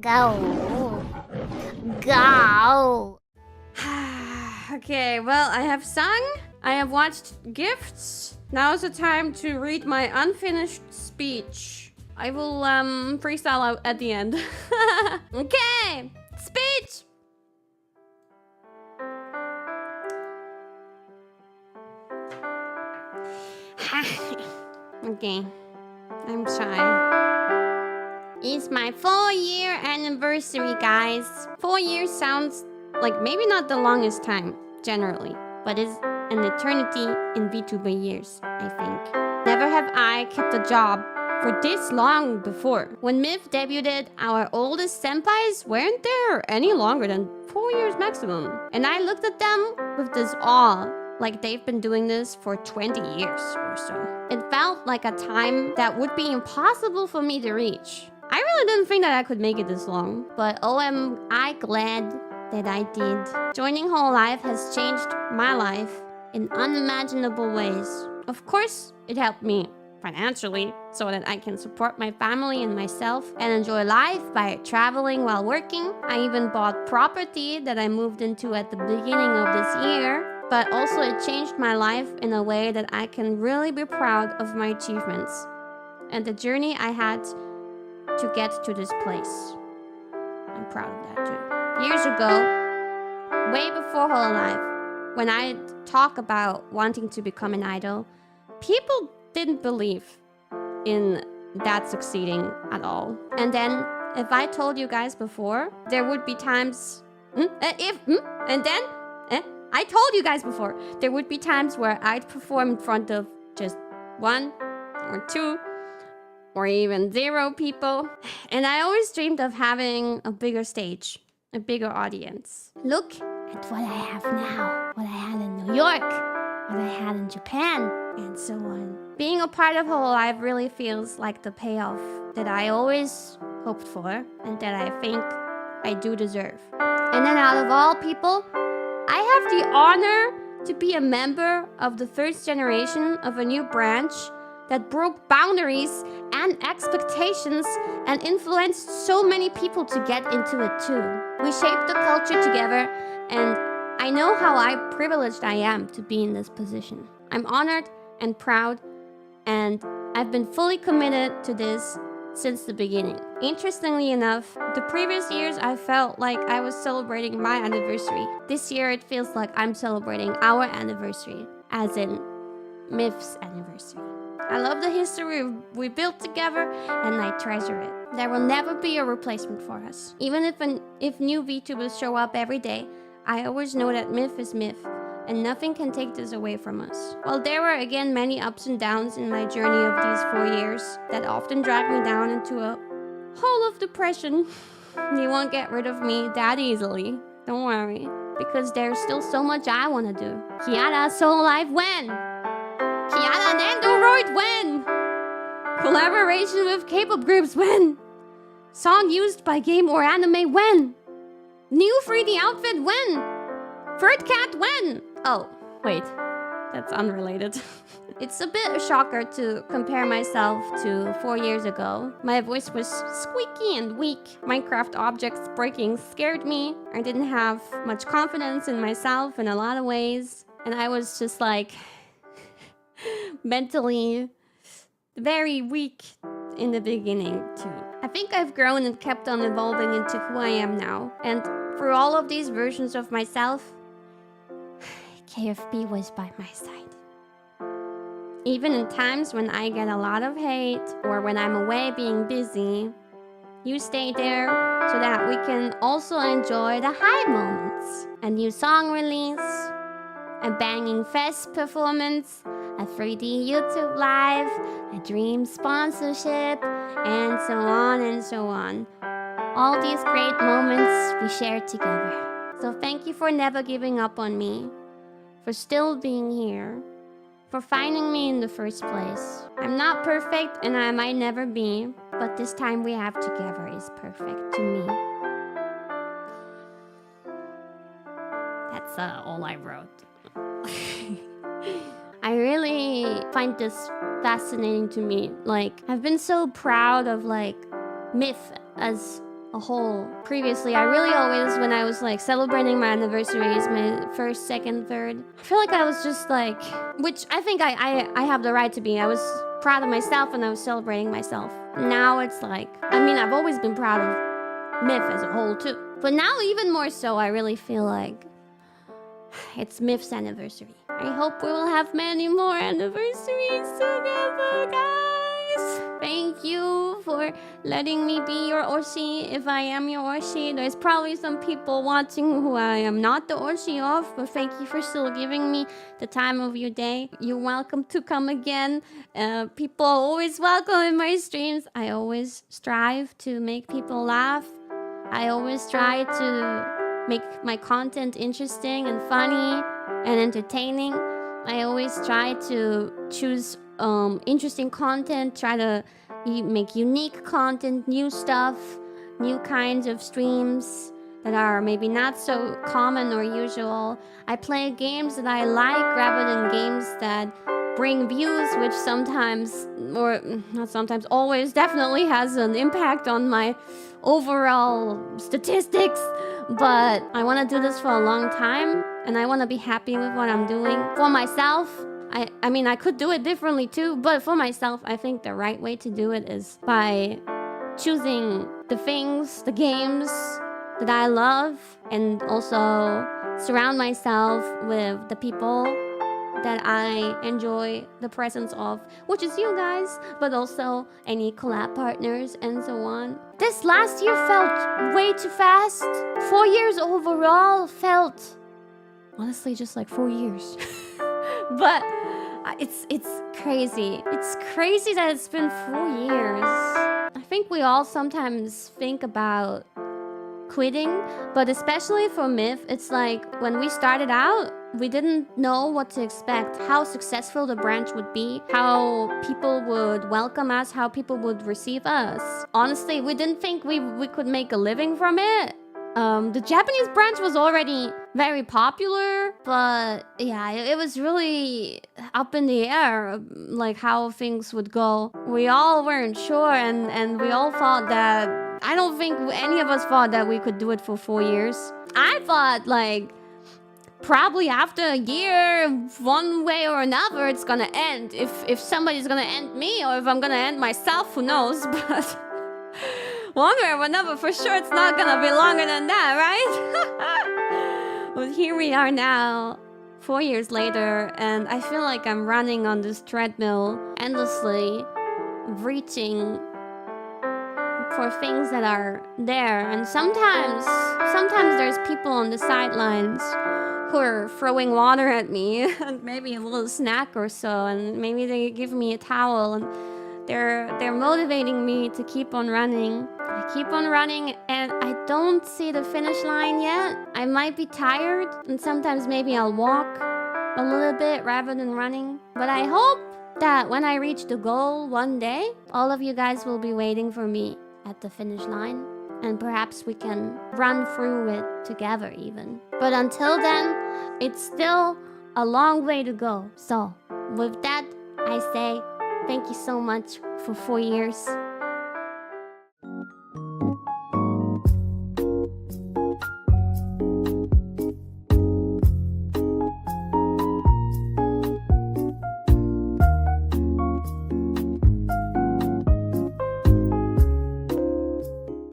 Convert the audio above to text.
Go. Go. Okay, well, I have sung, I have watched gifts. Now's the time to read my unfinished speech. I will freestyle out at the end. Okay, speech! Okay, I'm shy. It's my 4-year anniversary, guys. 4 years sounds like maybe not the longest time, generally, but it's an eternity in VTuber years, I think. Never have I kept a job for this long before. When Myth debuted, our oldest senpais weren't there any longer than 4 years maximum. And I looked at them with this awe, like they've been doing this for 20 years or so. It felt like a time that would be impossible for me to reach. I really didn't think that I could make it this long, but oh, am I glad that I did. Joining hololive has changed my life in unimaginable ways. Of course, it helped me financially so that I can support my family and myself and enjoy life by traveling while working. I even bought property that I moved into at the beginning of this year. But also it changed my life in a way that I can really be proud of my achievements and the journey I had to get to this place. I'm proud of that too. Years ago, way before hololive, when I talk about wanting to become an idol, people didn't believe in that succeeding at all. And then if I told you guys before, there would be times I told you guys before, there would be times where I'd perform in front of just 1 or 2 or even 0 people. And I always dreamed of having a bigger stage, a bigger audience. Look at what I have now, what I had in New York, what I had in Japan, and so on. Being a part of hololive really feels like the payoff that I always hoped for and that I think I do deserve. And then out of all people, I have the honor to be a member of the first generation of a new branch that broke boundaries and expectations and influenced so many people to get into it too. We shaped the culture together, and I know how privileged I am to be in this position. I'm honored and proud, and I've been fully committed to this since the beginning. Interestingly enough, the previous years I felt like I was celebrating my anniversary. This year it feels like I'm celebrating our anniversary, as in Myth's anniversary. I love the history we built together, and I treasure it. There will never be a replacement for us. Even if new VTubers show up every day, I always know that Myth is Myth, and nothing can take this away from us. While there were again many ups and downs in my journey of these 4 years that often dragged me down into a hole of depression, you won't get rid of me that easily. Don't worry, because there's still so much I want to do. Kiara hololive when? Kiara Nandoroid when? Collaboration with K-pop groups when? Song used by game or anime when? New 3D outfit when? Bird cat when? Oh, wait, that's unrelated. It's a bit a shocker to compare myself to 4 years ago. My voice was squeaky and weak. Minecraft objects breaking scared me. I didn't have much confidence in myself in a lot of ways. And I was just like mentally very weak in the beginning too. I think I've grown and kept on evolving into who I am now. And through all of these versions of myself, KFB was by my side. Even in times when I get a lot of hate or when I'm away being busy, you stay there so that we can also enjoy the high moments. A new song release, a banging fest performance, a 3D YouTube live, a dream sponsorship, and so on and so on. All these great moments we shared together. So thank you for never giving up on me, for still being here, for finding me in the first place. I'm not perfect and I might never be, but this time we have together is perfect to me. That's all I wrote. I really find this fascinating to me. Like, I've been so proud of like Myth as a whole. Previously, I really always, when I was like celebrating my anniversaries, my first, second, third, I feel like I was just like, which I think I have the right to be. I was proud of myself and I was celebrating myself. Now it's like, I mean, I've always been proud of Myth as a whole too. But now even more so, I really feel like it's Myth's anniversary. I hope we will have many more anniversaries together, guys. Thank you for letting me be your Oshi if I am your Oshi. There's probably some people watching who I am not the Oshi of, but thank you for still giving me the time of your day. You're welcome to come again. People are always welcome in my streams. I always strive to make people laugh. I always try to make my content interesting and funny and entertaining. I always try to choose interesting content, try to make unique content, new stuff, new kinds of streams that are maybe not so common or usual. I play games that I like rather than games that bring views, which sometimes, or not sometimes, always definitely has an impact on my overall statistics. But I want to do this for a long time, and I want to be happy with what I'm doing for myself. I mean, I could do it differently too, but for myself, I think the right way to do it is by choosing the things, the games that I love, and also surround myself with the people that I enjoy the presence of, which is you guys, but also any collab partners and so on. This last year felt way too fast. 4 years overall felt honestly just like 4 years. But it's crazy. It's crazy that it's been 4 years. I think we all sometimes think about quitting, but especially for Myth, it's like when we started out, we didn't know what to expect, how successful the branch would be, how people would welcome us, how people would receive us. Honestly, we didn't think we could make a living from it. The Japanese branch was already very popular, but yeah, it was really up in the air, like how things would go. We all weren't sure, and we all thought that, I don't think any of us thought that we could do it for 4 years. I thought like, probably after a year, one way or another, it's gonna end. If somebody's gonna end me, or if I'm gonna end myself, who knows, but one way or another, for sure it's not gonna be longer than that, right? But here we are now, 4 years later, and I feel like I'm running on this treadmill endlessly, reaching for things that are there. And sometimes there's people on the sidelines who are throwing water at me and maybe a little snack or so, and maybe they give me a towel, and they're motivating me to keep on running. I keep on running, and I don't see the finish line yet. I might be tired, and sometimes maybe I'll walk a little bit rather than running. But I hope that when I reach the goal one day, all of you guys will be waiting for me at the finish line, and perhaps we can run through it together even. But until then, it's still a long way to go. So with that, I say thank you so much for 4 years.